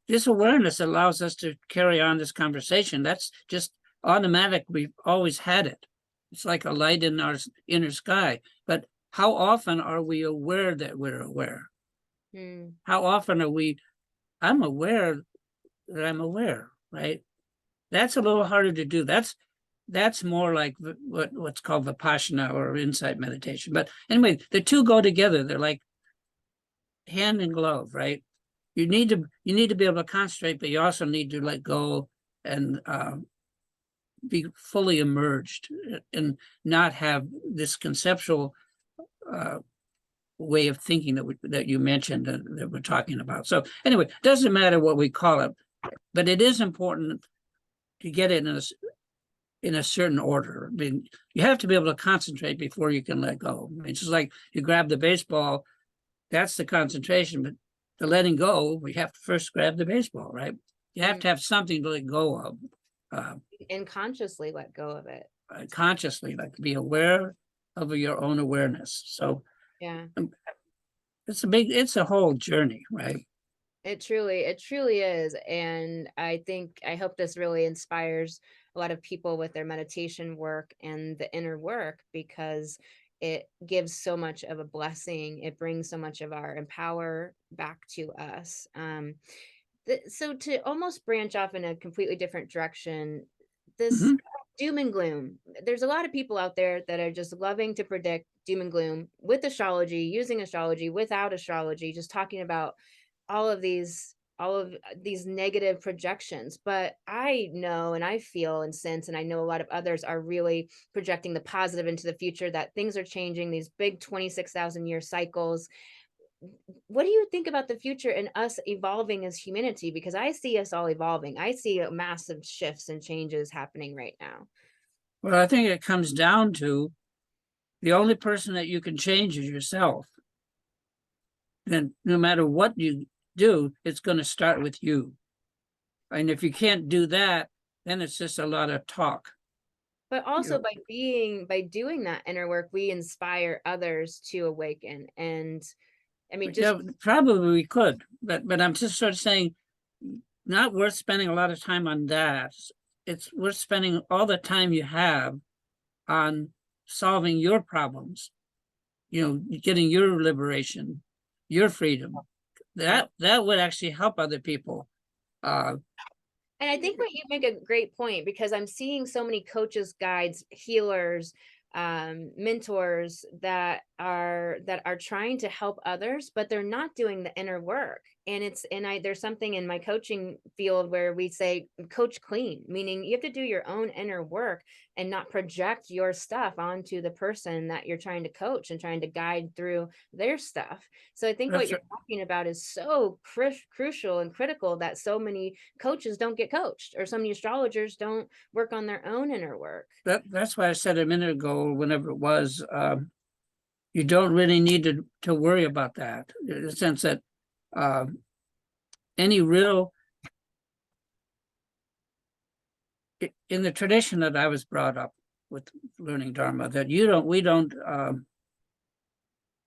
[SPEAKER 2] This awareness allows us to carry on this conversation. That's just automatic. We've always had it. It's like a light in our inner sky. But how often are we aware that we're aware? How often are we, I'm aware that I'm aware, right? That's a little harder to do. That's more like what's called Vipassana or insight meditation. But anyway, the two go together. They're like hand in glove, right? You need to be able to concentrate, but you also need to let go and be fully immersed and not have this conceptual way of thinking that you mentioned that we're talking about. So anyway, it doesn't matter what we call it, but it is important to get it in a certain order. I mean, you have to be able to concentrate before you can let go. I mean, it's just like you grab the baseball, that's the concentration, but the letting go, we have to first grab the baseball, right? You have to have something to let go of.
[SPEAKER 1] And consciously let go of it.
[SPEAKER 2] Consciously, like be aware of your own awareness. So
[SPEAKER 1] yeah,
[SPEAKER 2] it's a whole journey, right?
[SPEAKER 1] It truly is. And I hope this really inspires a lot of people with their meditation work and the inner work, because it gives so much of a blessing. It brings so much of our empower back to us. So to almost branch off in a completely different direction, this doom and gloom, there's a lot of people out there that are just loving to predict doom and gloom with astrology, using astrology, without astrology, just talking about all of these negative projections. But I know, and I feel and sense, and I know a lot of others are really projecting the positive into the future, that things are changing, these big 26,000 year cycles. What do you think about the future and us evolving as humanity? Because I see us all evolving. I see massive shifts and changes happening right now.
[SPEAKER 2] Well, I think it comes down to the only person that you can change is yourself. And no matter what you do, it's going to start with you. And if you can't do that, then it's just a lot of talk.
[SPEAKER 1] But also by doing that inner work, we inspire others to awaken. And I mean, just
[SPEAKER 2] probably we could, but I'm just sort of saying, not worth spending a lot of time on that. It's worth spending all the time you have on solving your problems, getting your liberation, your freedom. That would actually help other people.
[SPEAKER 1] And I think what you make a great point, because I'm seeing so many coaches, guides, healers, mentors that are trying to help others, but they're not doing the inner work. And there's something in my coaching field where we say coach clean, meaning you have to do your own inner work and not project your stuff onto the person that you're trying to coach and trying to guide through their stuff. So I think what you're talking about is so crucial and critical, that so many coaches don't get coached, or so many astrologers don't work on their own inner work.
[SPEAKER 2] That's why I said a minute ago, whenever it was, you don't really need to worry about that, in the sense that any real, in the tradition that I was brought up with learning Dharma, that we don't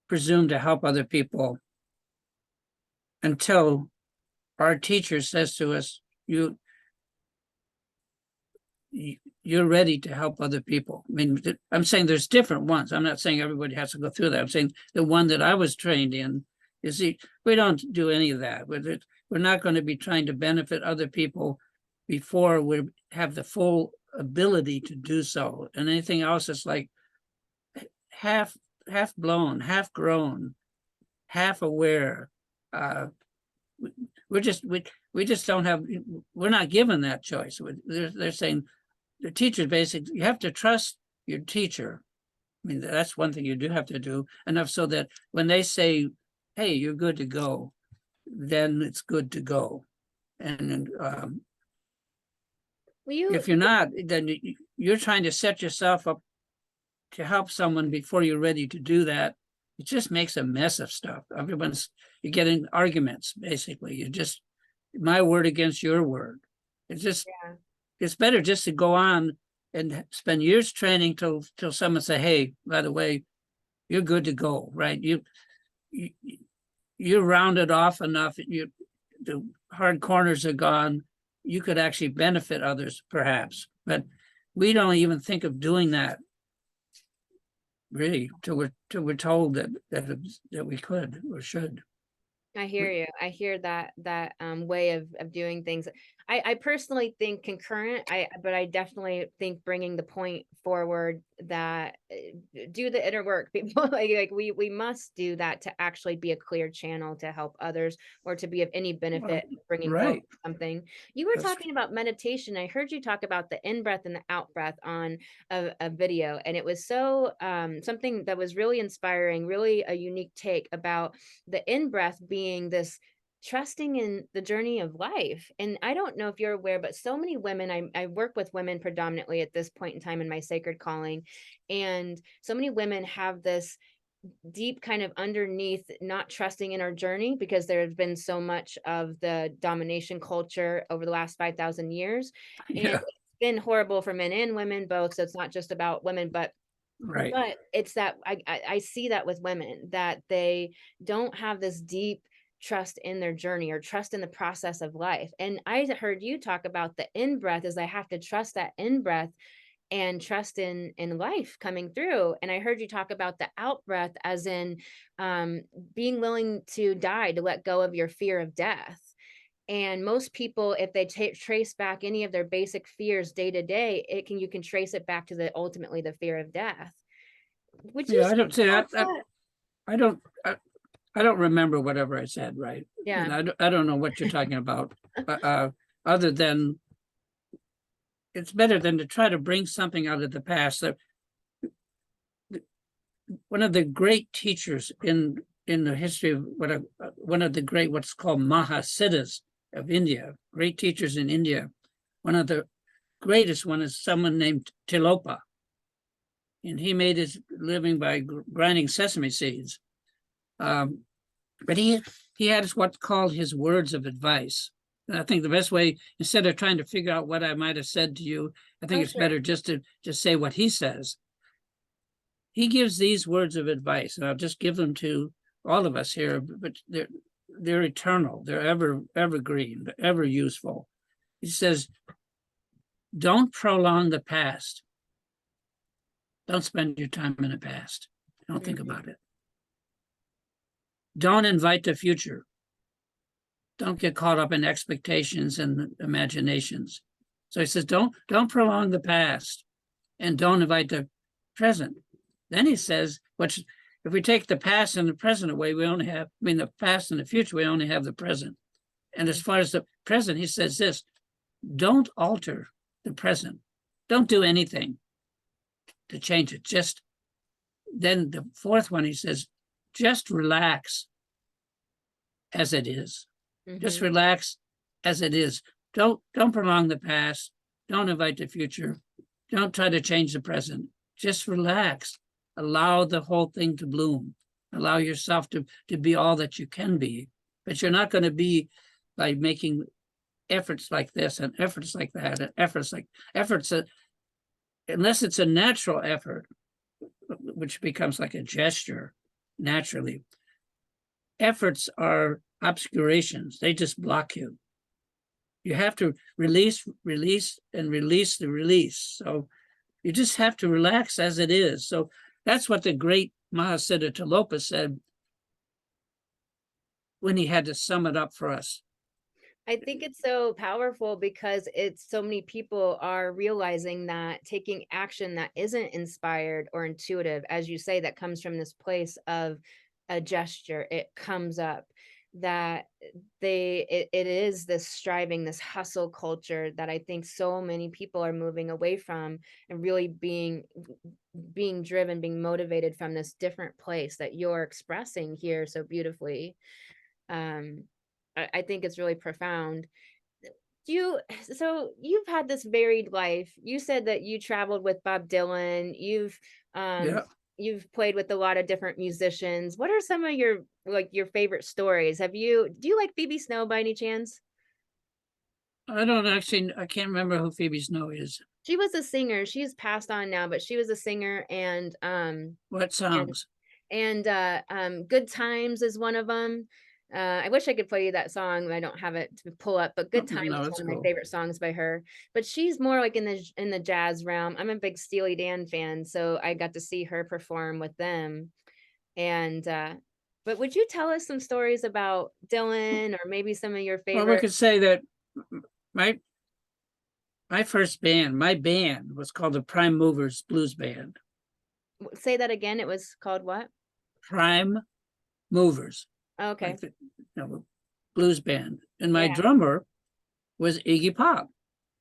[SPEAKER 2] presume to help other people until our teacher says to us, you're ready to help other people. I mean, I'm saying there's different ones. I'm not saying everybody has to go through that. I'm saying the one that I was trained in is we don't do any of that. We're not going to be trying to benefit other people before we have the full ability to do so. And anything else is like half blown, half grown, half aware. We just don't have, we're not given that choice. They're saying the teacher basically, you have to trust your teacher, mean, that's one thing you do have to do, enough so that when they say, hey, you're good to go, then it's good to go. And if you're not, then you're trying to set yourself up to help someone before you're ready to do that. It just makes a mess of stuff. You get in arguments, basically. You just, my word against your word. It's just, it's better just to go on and spend years training till someone say, hey, by the way, you're good to go, right? You're rounded off enough. The hard corners are gone. You could actually benefit others, perhaps. But we don't even think of doing that, really, till we're told that we could or should.
[SPEAKER 1] I hear you. I hear that way of doing things. I personally think concurrent. But I definitely think bringing the point forward that do the inner work, people. Like we must do that to actually be a clear channel to help others or to be of any benefit, bringing forward
[SPEAKER 2] Right.
[SPEAKER 1] something. You were talking about meditation. I heard you talk about the in breath and the out breath on a video, and it was so something that was really inspiring, really a unique take about the in breath being this trusting in the journey of life. And I don't know if you're aware, but so many women, I work with women predominantly at this point in time in my sacred calling. And so many women have this deep kind of underneath not trusting in our journey because there has been so much of the domination culture over the last 5,000 years. And
[SPEAKER 2] Yeah.
[SPEAKER 1] it's been horrible for men and women both. So it's not just about women, but
[SPEAKER 2] Right.
[SPEAKER 1] it's that I see that with women, that they don't have this deep trust in their journey or trust in the process of life. And I heard you talk about the in breath is I have to trust that in breath and trust in life coming through. And I heard you talk about the out breath as in being willing to die, to let go of your fear of death. And most people, if they trace back any of their basic fears day to day, you can trace it back to ultimately the fear of death. Would you
[SPEAKER 2] Yeah, I
[SPEAKER 1] say
[SPEAKER 2] don't say
[SPEAKER 1] about that?
[SPEAKER 2] I don't I don't remember whatever I said, right? And
[SPEAKER 1] Yeah.
[SPEAKER 2] I don't know what you're talking about, other than it's better than to try to bring something out of the past. One of the great teachers in the history of one of the great what's called Mahasiddhas of India, great teachers in India. One of the greatest one is someone named Tilopa, and he made his living by grinding sesame seeds. But he had what's called his words of advice. And I think the best way, instead of trying to figure out what I might have said to you, I think it's better just to just say what he says. He gives these words of advice, and I'll just give them to all of us here, but they're eternal, they're evergreen, they're ever useful. He says, don't prolong the past. Don't spend your time in the past. Don't think about it. Don't invite the future. Don't get caught up in expectations and imaginations. So he says, don't prolong the past and don't invite the present. Then he says, which if we take the past and the present away, we only have, the past and the future, we only have the present. And as far as the present, he says this, don't alter the present. Don't do anything to change it. Just then the fourth one, he says, just relax as it is. Just relax as it is. Don't prolong the past. Don't invite the future. Don't try to change the present. Just relax. Allow the whole thing to bloom. Allow yourself to be all that you can be. But you're not going to be by making efforts like this and efforts like that and efforts unless it's a natural effort, which becomes like a gesture naturally. Efforts are obscurations. They just block you. You have to release, and release the release. So you just have to relax as it is. So that's what the great Mahasiddha Tilopa said when he had to sum it up for us.
[SPEAKER 1] I think it's so powerful because it's so many people are realizing that taking action that isn't inspired or intuitive, as you say, that comes from this place of a gesture, it comes up that it is this striving, this hustle culture that I think so many people are moving away from and really being being driven, being motivated from this different place that you're expressing here so beautifully. Um, I think it's really profound. You so you've had this varied life. You said that you traveled with Bob Dylan. Um
[SPEAKER 2] Yeah,
[SPEAKER 1] you've played with a lot of different musicians. What are some of your like your favorite stories? Do you like Phoebe Snow by any chance?
[SPEAKER 2] I don't actually, I can't remember who Phoebe Snow is.
[SPEAKER 1] She was a singer. She's passed on now, but she was a singer
[SPEAKER 2] What
[SPEAKER 1] and
[SPEAKER 2] songs?
[SPEAKER 1] Good Times is one of them. I wish I could play you that song. I don't have it to pull up, but
[SPEAKER 2] Oh,
[SPEAKER 1] Good Times
[SPEAKER 2] no,
[SPEAKER 1] is
[SPEAKER 2] it's
[SPEAKER 1] one of my
[SPEAKER 2] cool.
[SPEAKER 1] favorite songs by her. But she's more like in the jazz realm. I'm a big Steely Dan fan, so I got to see her perform with them. And but would you tell us some stories about Dylan or maybe some of your
[SPEAKER 2] Well, we
[SPEAKER 1] favorite?
[SPEAKER 2] could say that my my first band, my band was called the Prime Movers Blues Band.
[SPEAKER 1] Say that again. It was called what?
[SPEAKER 2] Prime Movers, like
[SPEAKER 1] Okay.
[SPEAKER 2] the blues band. And my
[SPEAKER 1] Yeah.
[SPEAKER 2] drummer was Iggy Pop.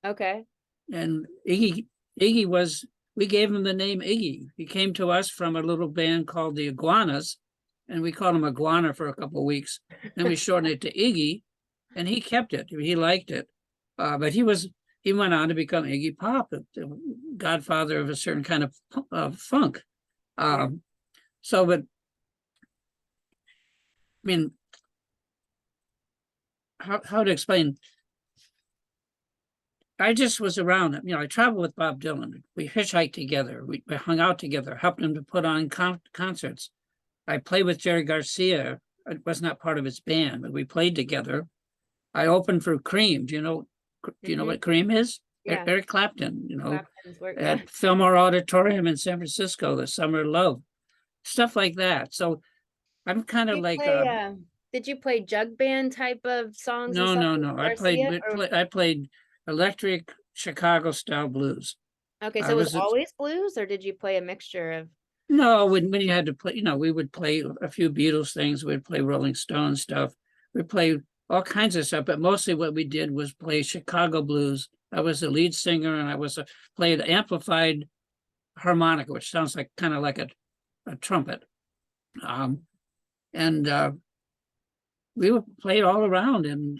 [SPEAKER 1] Okay.
[SPEAKER 2] And Iggy was, we gave him the name Iggy. He came to us from a little band called the Iguanas, and we called him Iguana for a couple of weeks. Then we shortened it to Iggy, and he kept it. He liked it. But he went on to become Iggy Pop, the godfather of a certain kind of funk.
[SPEAKER 1] Yeah.
[SPEAKER 2] Um, but I mean, how to explain? I just was around. I traveled with Bob Dylan. We hitchhiked together. We hung out together, helped him to put on concerts. I played with Jerry Garcia. I was not part of his band, but we played together. I opened for Cream. Do you know
[SPEAKER 1] Hmm.
[SPEAKER 2] what Cream is?
[SPEAKER 1] Yeah.
[SPEAKER 2] Eric Clapton,
[SPEAKER 1] Clapton's work. Yeah.
[SPEAKER 2] at Fillmore Auditorium in San Francisco, the Summer of Love, stuff like that. So I'm kind of
[SPEAKER 1] You
[SPEAKER 2] like,
[SPEAKER 1] play, did you play jug band type of songs and
[SPEAKER 2] no,
[SPEAKER 1] stuff
[SPEAKER 2] no,
[SPEAKER 1] with
[SPEAKER 2] no.
[SPEAKER 1] Garcia? Or
[SPEAKER 2] I played electric Chicago style blues.
[SPEAKER 1] okay, so
[SPEAKER 2] I
[SPEAKER 1] it was
[SPEAKER 2] was
[SPEAKER 1] always blues, or did you play a mixture of?
[SPEAKER 2] No, when you had to play, we would play a few Beatles things. We'd play Rolling Stone stuff. We'd play all kinds of stuff, but mostly what we did was play Chicago blues. I was the lead singer, and I was played amplified harmonica, which sounds like kind of like a trumpet. Um, and we would play it all around, and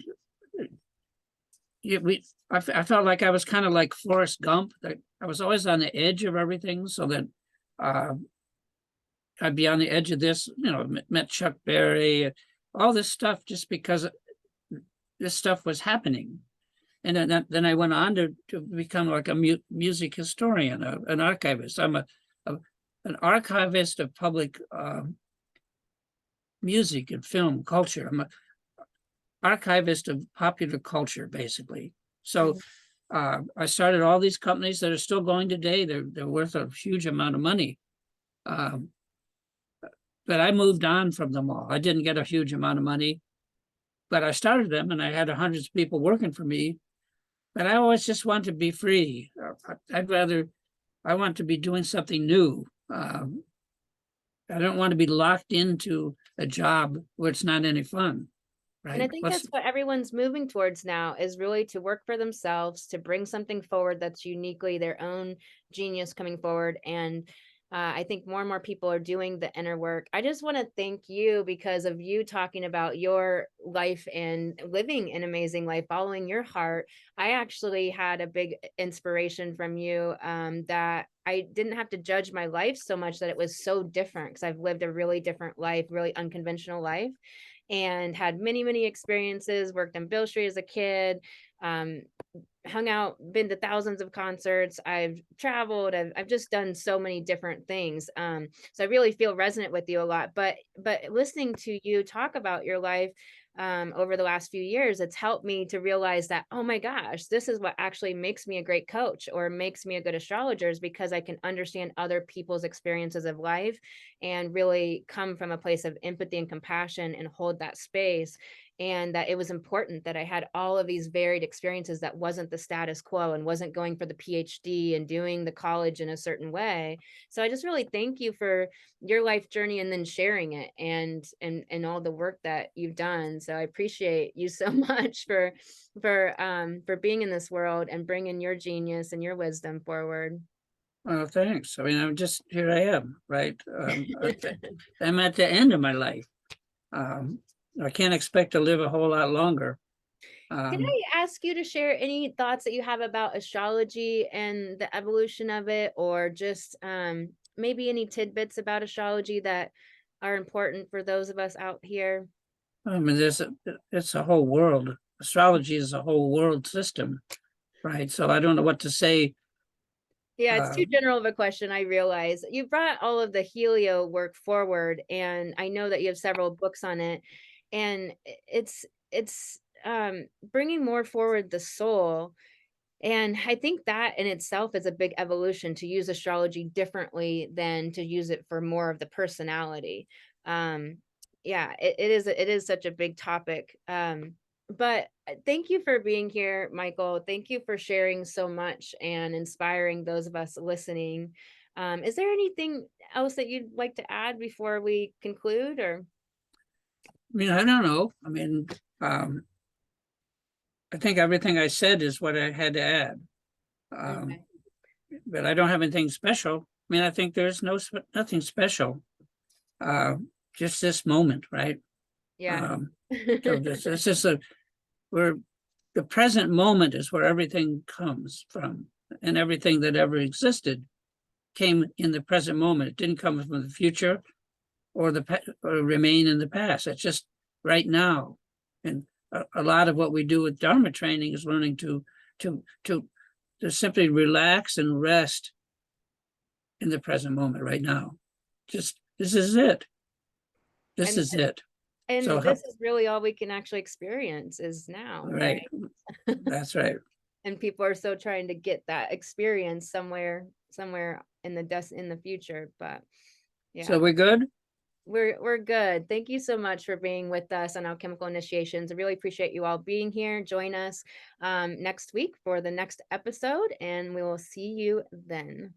[SPEAKER 2] I felt like I was kind of like Forrest Gump. That I was always on the edge of everything, so that uh, I'd be on the edge of this, met Chuck Berry, all this stuff just because this stuff was happening. And then I went on to become like a music historian, an archivist. I'm an archivist of public music and film culture. I'm an archivist of popular culture, basically. So
[SPEAKER 1] Mhm.
[SPEAKER 2] I started all these companies that are still going today. They're worth a huge amount of money. Um, but I moved on from them all. I didn't get a huge amount of money, but I started them and I had hundreds of people working for me. But I always just want to be free. I want to be doing something new. I don't want to be locked into a job where it's not any fun,
[SPEAKER 1] And I
[SPEAKER 2] right?
[SPEAKER 1] think that's what everyone's moving towards now is really to work for themselves, to bring something forward that's uniquely their own genius coming forward. And I think more and more people are doing the inner work. I just want to thank you because of you talking about your life and living an amazing life, following your heart. I actually had a big inspiration from you that I didn't have to judge my life so much that it was so different because I've lived a really different life, really unconventional life and had many, many experiences, worked on Bill Street as a kid, um, hung out, been to thousands of concerts. I've traveled. I've just done so many different things. So I really feel resonant with you a lot. But listening to you talk about your life over the last few years, it's helped me to realize that, oh my gosh, this is what actually makes me a great coach or makes me a good astrologer is because I can understand other people's experiences of life and really come from a place of empathy and compassion and hold that space and that it was important that I had all of these varied experiences that wasn't the status quo and wasn't going for the PhD and doing the college in a certain way. So I just really thank you for your life journey and then sharing it and all the work that you've done. So I appreciate you so much for being in this world and bringing your genius and your wisdom forward.
[SPEAKER 2] Well, thanks. I mean, here I am, right? I'm at the end of my life. I can't expect to live a whole lot longer.
[SPEAKER 1] Can I ask you to share any thoughts that you have about astrology and the evolution of it, or just maybe any tidbits about astrology that are important for those of us out here?
[SPEAKER 2] I mean, it's a whole world. Astrology is a whole world system, right? So I don't know what to say.
[SPEAKER 1] Yeah, it's too
[SPEAKER 2] Um,
[SPEAKER 1] general of a question, I realize. You brought all of the helio work forward, and I know that you have several books on it, and it's bringing more forward the soul. And I think that in itself is a big evolution, to use astrology differently than to use it for more of the personality. Um, yeah, it is such a big topic. But thank you for being here, Michael. Thank you for sharing so much and inspiring those of us listening. Is there anything else that you'd like to add before we conclude, or?
[SPEAKER 2] I mean, I don't know. I mean, um, I think everything I said is what I had to add. Um,
[SPEAKER 1] Okay.
[SPEAKER 2] but I don't have anything special. I mean, I think there's nothing special. Uh, just this moment, right?
[SPEAKER 1] Yeah.
[SPEAKER 2] Um, so this is where the present moment is where everything comes from, and everything that ever existed came in the present moment. It didn't come from the future or or remain in the past. It's just right now. And a lot of what we do with Dharma training is learning to to to simply relax and rest in the present moment right now. Just this is it. This
[SPEAKER 1] and
[SPEAKER 2] is it. So
[SPEAKER 1] and this is really all we can actually experience is now,
[SPEAKER 2] right,
[SPEAKER 1] right?
[SPEAKER 2] that's right.
[SPEAKER 1] And people are so trying to get that experience somewhere in the future, but
[SPEAKER 2] So
[SPEAKER 1] yeah,
[SPEAKER 2] we're good.
[SPEAKER 1] we're good. Thank you so much for being with us on Alchemical Initiations. I really appreciate you all being here. Join us next week for the next episode, and we will see you then.